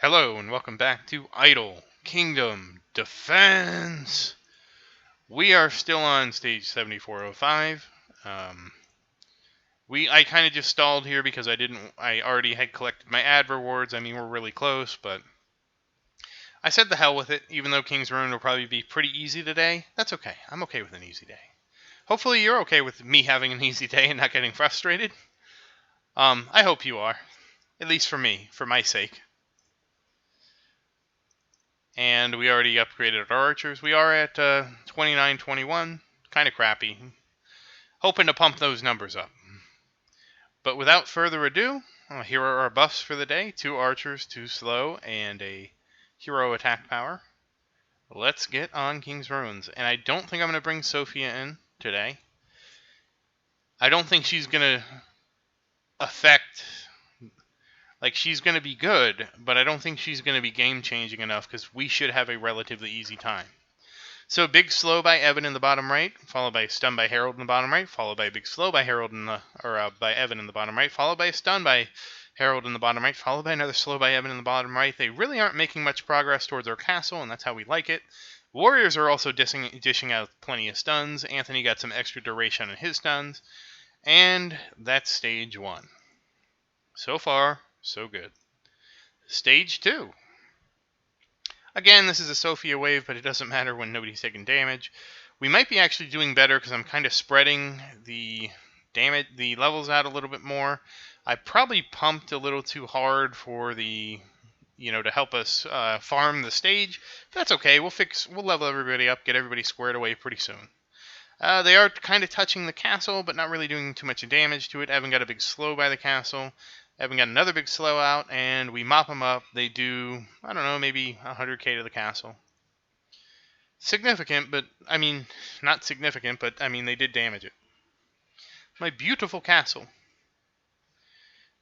Hello and welcome back to Idle Kingdom Defense. We are still on stage 7405. I kind of just stalled here because I already had collected my ad rewards. I mean, we're really close, but I said the hell with it. Even though King's Ruin will probably be pretty easy today, that's okay. I'm okay with an easy day. Hopefully you're okay with me having an easy day and not getting frustrated. I hope you are. At least for me, for my sake. And we already upgraded our archers. We are at 29-21. Kind of crappy. Hoping to pump those numbers up. But without further ado, here are our buffs for the day. 2 archers, 2 slow, and a hero attack power. Let's get on King's Ruins. And I don't think I'm going to bring Sophia in today. I don't think she's going to affect... Like, she's going to be good, but I don't think she's going to be game-changing enough because we should have a relatively easy time. So big slow by Evan in the bottom right, followed by stun by Harold in the bottom right, followed by a big slow by Harold by Evan in the bottom right, followed by a stun by Harold in the bottom right, followed by another slow by Evan in the bottom right. They really aren't making much progress towards our castle, and that's how we like it. Warriors are also dishing out plenty of stuns. Anthony got some extra duration on his stuns, and that's stage 1. So far, so good. Stage 2. Again, this is a Sophia wave, but it doesn't matter when nobody's taking damage. We might be actually doing better because I'm kind of spreading the levels out a little bit more. I probably pumped a little too hard for the, to help us farm the stage. That's okay. We'll level everybody up, get everybody squared away pretty soon. They are kind of touching the castle, but not really doing too much damage to it. Evan got a big slow by the castle. Evan got another big slow out, and we mop them up. They do, I don't know, maybe 100k to the castle. Significant, but, I mean, not significant, but, I mean, they did damage it. My beautiful castle.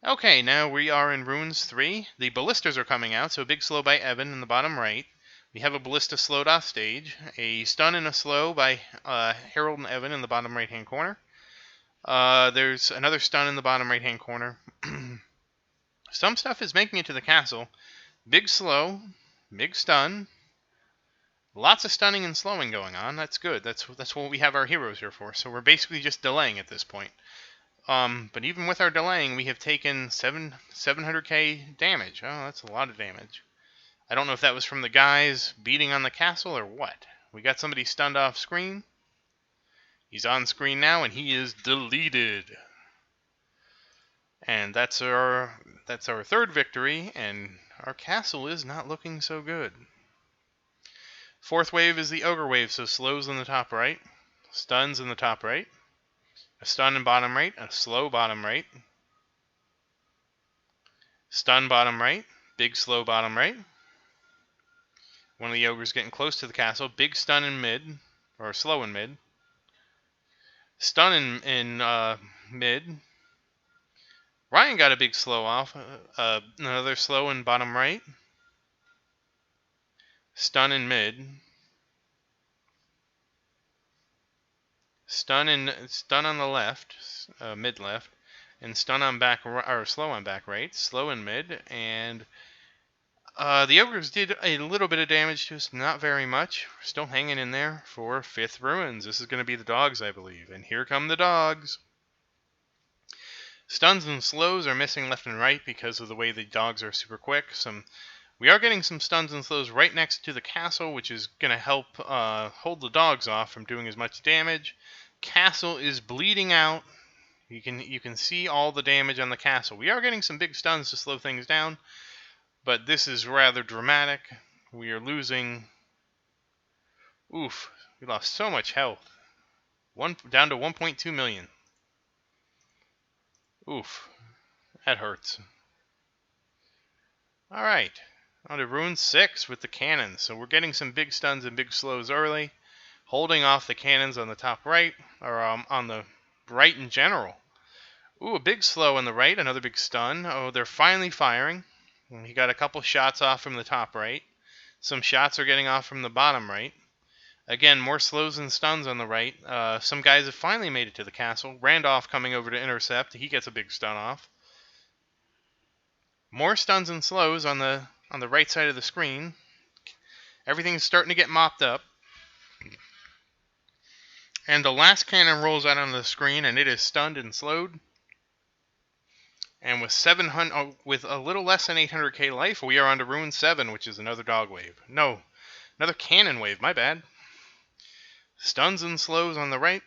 Okay, now we are in Ruins 3. The ballistas are coming out, so a big slow by Evan in the bottom right. We have a ballista slowed off stage. A stun and a slow by Harold and Evan in the bottom right-hand corner. There's another stun in the bottom right-hand corner. Some stuff is making it to the castle. Big slow, big stun. Lots of stunning and slowing going on. That's good. That's what we have our heroes here for. So we're basically just delaying at this point. But even with our delaying, we have taken 700k damage. Oh, that's a lot of damage. I don't know if that was from the guys beating on the castle or what. We got somebody stunned off screen. He's on screen now, and he is deleted. And that's our 3rd victory, and our castle is not looking so good. 4th wave is the Ogre wave, so slows in the top right, stuns in the top right, a stun in bottom right, a slow bottom right, stun bottom right, big slow bottom right. One of the Ogres getting close to the castle, big stun in mid, or slow in mid, stun in mid. Ryan got a big slow off, another slow in bottom right, stun in mid, stun on the left, mid left, and stun on back or slow on back right, slow in mid, and the Ogres did a little bit of damage to us, not very much. We're still hanging in there for 5th Ruins. This is going to be the dogs, I believe, and here come the dogs. Stuns and slows are missing left and right because of the way the dogs are super quick. We are getting some stuns and slows right next to the castle, which is going to help hold the dogs off from doing as much damage. Castle is bleeding out. You can see all the damage on the castle. We are getting some big stuns to slow things down, but this is rather dramatic. We are losing... Oof, we lost so much health. Down to 1.2 million. Oof, that hurts. Alright, on to Rune 6 with the cannons. So we're getting some big stuns and big slows early, holding off the cannons on the top right, or on the right in general. Ooh, a big slow on the right, another big stun. Oh, they're finally firing. He got a couple shots off from the top right. Some shots are getting off from the bottom right. Again, more slows and stuns on the right. Some guys have finally made it to the castle. Randolph coming over to intercept. He gets a big stun off. More stuns and slows on the on the right side of the screen. Everything's starting to get mopped up. And the last cannon rolls out on the screen, and it is stunned and slowed. And with 700, with a little less than 800k life, we are on to Ruin 7, which is another dog wave. No, another cannon wave. My bad. Stuns and slows on the right.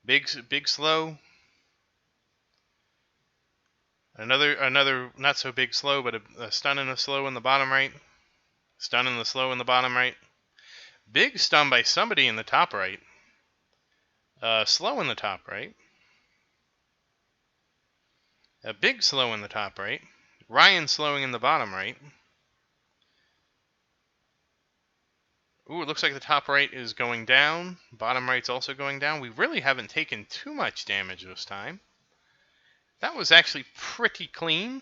Big slow. Another not so big slow, but a stun and a slow in the bottom right. Stun and the slow in the bottom right. Big stun by somebody in the top right. Slow in the top right. A big slow in the top right. Ryan slowing in the bottom right. Ooh, it looks like the top right is going down. Bottom right's also going down. We really haven't taken too much damage this time. That was actually pretty clean.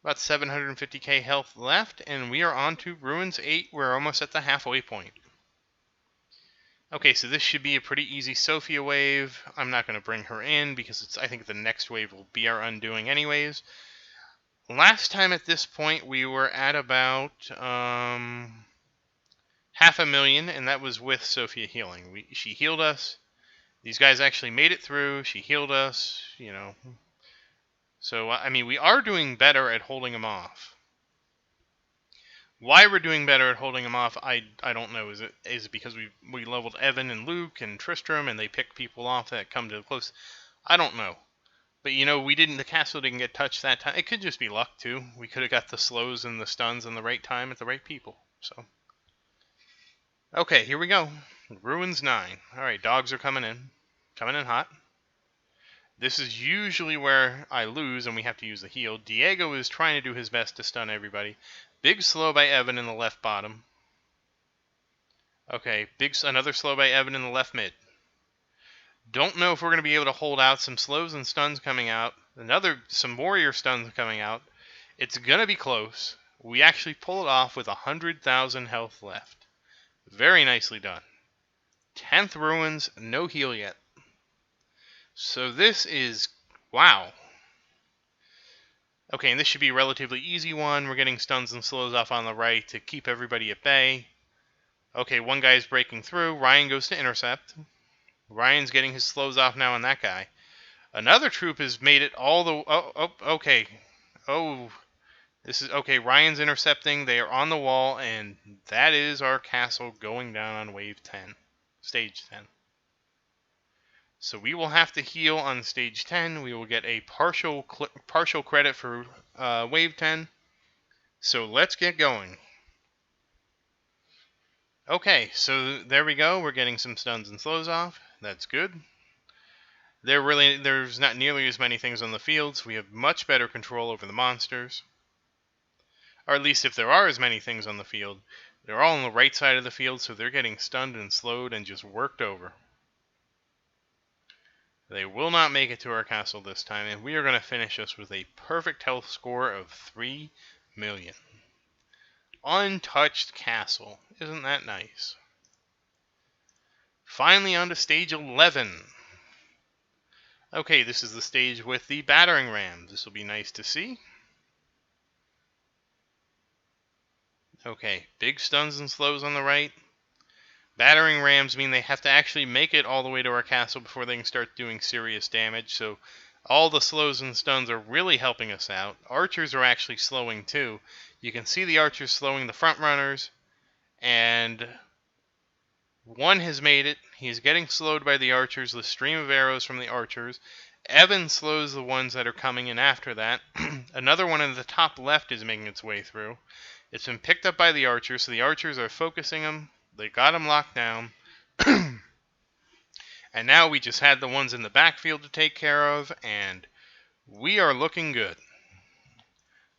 About 750k health left, and we are on to Ruins 8. We're almost at the halfway point. Okay, so this should be a pretty easy Sophia wave. I'm not going to bring her in because I think the next wave will be our undoing anyways. Last time at this point, we were at about 500,000, and that was with Sophia healing. She healed us. These guys actually made it through. She healed us, you know. So, I mean, we are doing better at holding them off. Why we're doing better at holding them off, I don't know. Is it because we leveled Evan and Luke and Tristram, and they pick people off that come to close? I don't know. But, you know, the castle didn't get touched that time. It could just be luck, too. We could have got the slows and the stuns in the right time at the right people. So, okay, here we go. Ruins 9. Alright, dogs are coming in. Coming in hot. This is usually where I lose and we have to use the heal. Diego is trying to do his best to stun everybody. Big slow by Evan in the left bottom. Okay, another slow by Evan in the left mid. Don't know if we're going to be able to hold out. Some slows and stuns coming out. Some warrior stuns coming out. It's going to be close. We actually pull it off with 100,000 health left. Very nicely done. 10th Ruins, no heal yet. So this is... wow. Okay, and this should be a relatively easy one. We're getting stuns and slows off on the right to keep everybody at bay. Okay, one guy is breaking through. Ryan goes to intercept. Ryan's getting his slows off now on that guy. Another troop has made it all the... oh, okay. Oh, this is... okay, Ryan's intercepting. They are on the wall, and that is our castle going down on wave 10. Stage 10. So we will have to heal on stage 10. We will get a partial credit for wave 10. So let's get going. Okay, so there we go. We're getting some stuns and slows off. That's good. There's not nearly as many things on the field, so we have much better control over the monsters. Or at least if there are as many things on the field. They're all on the right side of the field, so they're getting stunned and slowed and just worked over. They will not make it to our castle this time, and we are going to finish us with a perfect health score of 3 million. Untouched castle. Isn't that nice? Finally on to stage 11. Okay, this is the stage with the battering rams. This will be nice to see. Okay, big stuns and slows on the right. Battering rams mean they have to actually make it all the way to our castle before they can start doing serious damage, so all the slows and stuns are really helping us out. Archers are actually slowing too. You can see the archers slowing the front runners, and one has made it. He's getting slowed by the archers, the stream of arrows from the archers. Evan slows the ones that are coming in after that. Another one in the top left is making its way through. It's been picked up by the archers, so the archers are focusing him. They got him locked down. And now we just had the ones in the backfield to take care of, and we are looking good.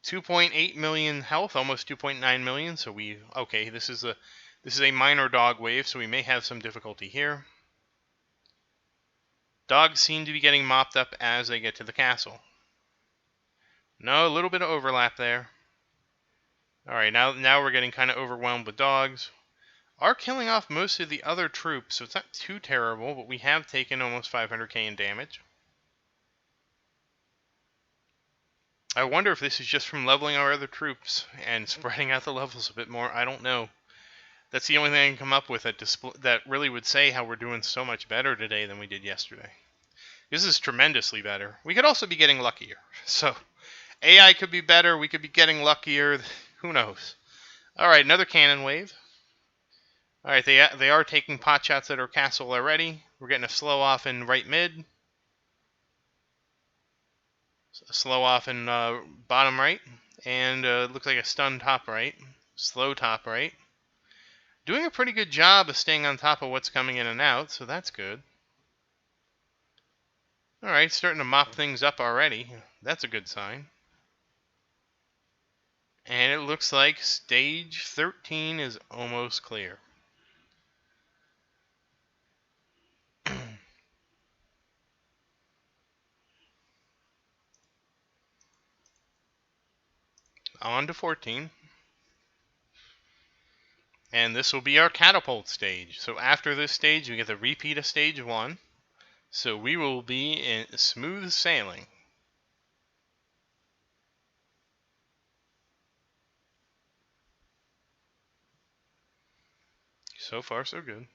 2.8 million health, almost 2.9 million, so okay, this is a minor dog wave, so we may have some difficulty here. Dogs seem to be getting mopped up as they get to the castle. No, a little bit of overlap there. Alright, now we're getting kind of overwhelmed with dogs. Are killing off most of the other troops, so it's not too terrible, but we have taken almost 500k in damage. I wonder if this is just from leveling our other troops and spreading out the levels a bit more. I don't know. That's the only thing I can come up with that really would say how we're doing so much better today than we did yesterday. This is tremendously better. We could also be getting luckier. So AI could be better. We could be getting luckier. Who knows? All right, another cannon wave. All right, they are taking pot shots at our castle already. We're getting a slow off in right mid. A slow off in bottom right. And looks like a stun top right. Slow top right. Doing a pretty good job of staying on top of what's coming in and out, so that's good. Alright, starting to mop things up already. That's a good sign. And it looks like stage 13 is almost clear. On to 14. And this will be our catapult stage. So after this stage, we get the repeat of stage 1. So we will be in smooth sailing. So far, so good.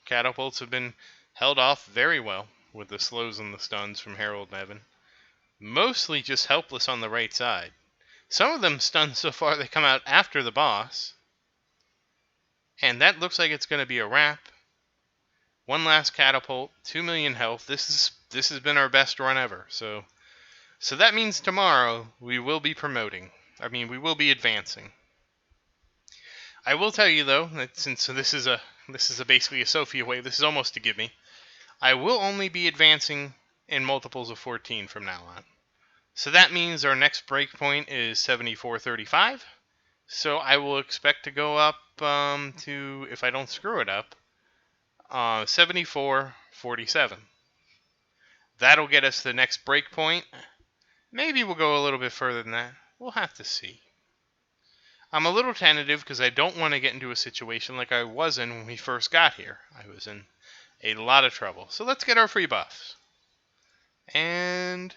Catapults have been held off very well with the slows and the stuns from Harold and Evan. Mostly just helpless on the right side. Some of them stunned so far they come out after the boss. And that looks like it's going to be a wrap. One last catapult, 2 million health. This has been our best run ever. So that means tomorrow we will be promoting. I mean, we will be advancing. I will tell you though that since this is basically a Sophia wave, this is almost a gimme. I will only be advancing in multiples of 14 from now on. So that means our next breakpoint is 74.35. So I will expect to go up to, if I don't screw it up, 74.47. That'll get us the next breakpoint. Maybe we'll go a little bit further than that. We'll have to see. I'm a little tentative because I don't want to get into a situation like I was in when we first got here. I was in a lot of trouble. So let's get our free buffs. And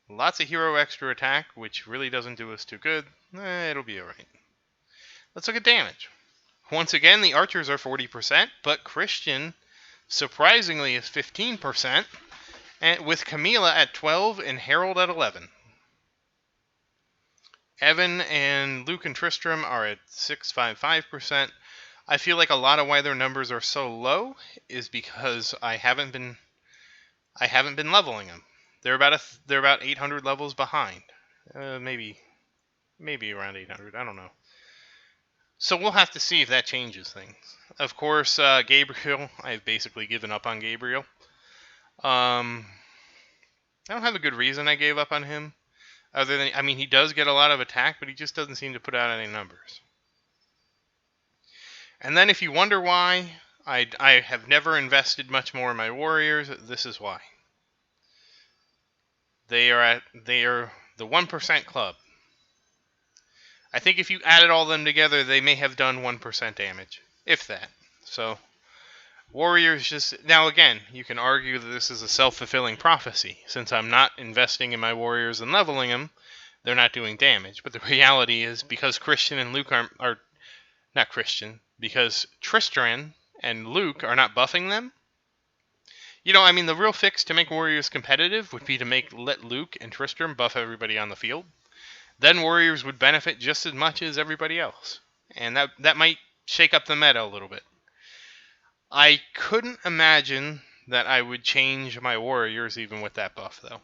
lots of hero extra attack, which really doesn't do us too good. It'll be alright. Let's look at damage. Once again, the archers are 40%, but Christian, surprisingly, is 15%, and with Camila at 12 and Harold at 11. Evan and Luke and Tristram are at 655%. I feel like a lot of why their numbers are so low is because I haven't been leveling them. They're about 800 levels behind. Maybe around 800. I don't know. So we'll have to see if that changes things. Of course, Gabriel, I've basically given up on Gabriel. I don't have a good reason I gave up on him. Other than, I mean, he does get a lot of attack, but he just doesn't seem to put out any numbers. And then if you wonder why, I have never invested much more in my warriors, this is why. They are the 1% club. I think if you added all of them together, they may have done 1% damage, if that. So, warriors just... Now again, you can argue that this is a self-fulfilling prophecy. Since I'm not investing in my warriors and leveling them, they're not doing damage. But the reality is, because Christian and Luke are not Christian, because Tristram and Luke are not buffing them, you know, I mean, the real fix to make warriors competitive would be to let Luke and Tristram buff everybody on the field. Then warriors would benefit just as much as everybody else. And that might shake up the meta a little bit. I couldn't imagine that I would change my warriors even with that buff, though.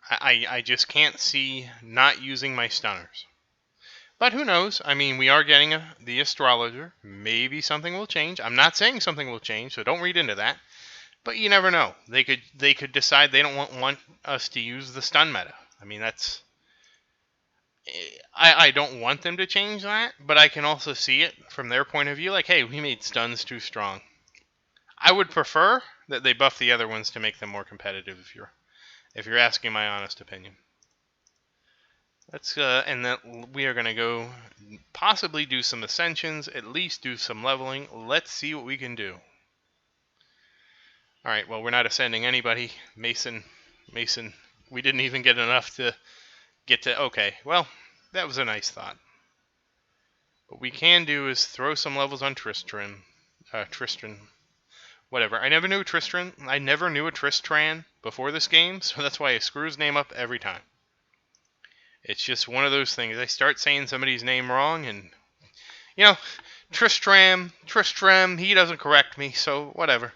I just can't see not using my stunners. But who knows? I mean, we are getting the astrologer. Maybe something will change. I'm not saying something will change, so don't read into that. But you never know. They could decide they don't want us to use the stun meta. I mean, that's... I don't want them to change that, but I can also see it from their point of view. Like, hey, we made stuns too strong. I would prefer that they buff the other ones to make them more competitive. If you're asking my honest opinion. And then we are gonna go possibly do some ascensions, at least do some leveling. Let's see what we can do. All right. Well, we're not ascending anybody. Mason We didn't even get enough to get to... Okay, well, that was a nice thought. What we can do is throw some levels on Tristan. Whatever. I never knew a Tristan. I never knew a Tristran before this game, so that's why I screw his name up every time. It's just one of those things. I start saying somebody's name wrong, and, you know, Tristram, he doesn't correct me, so whatever.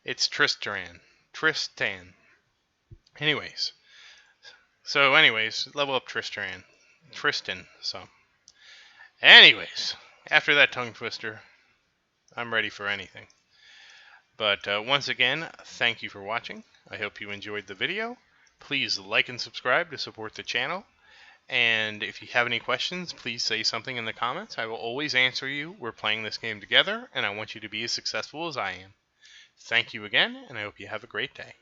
It's Tristan. Anyways. Level up Tristan. So. Anyways, after that tongue twister, I'm ready for anything. But once again, thank you for watching. I hope you enjoyed the video. Please like and subscribe to support the channel. And if you have any questions, please say something in the comments. I will always answer you. We're playing this game together, and I want you to be as successful as I am. Thank you again, and I hope you have a great day.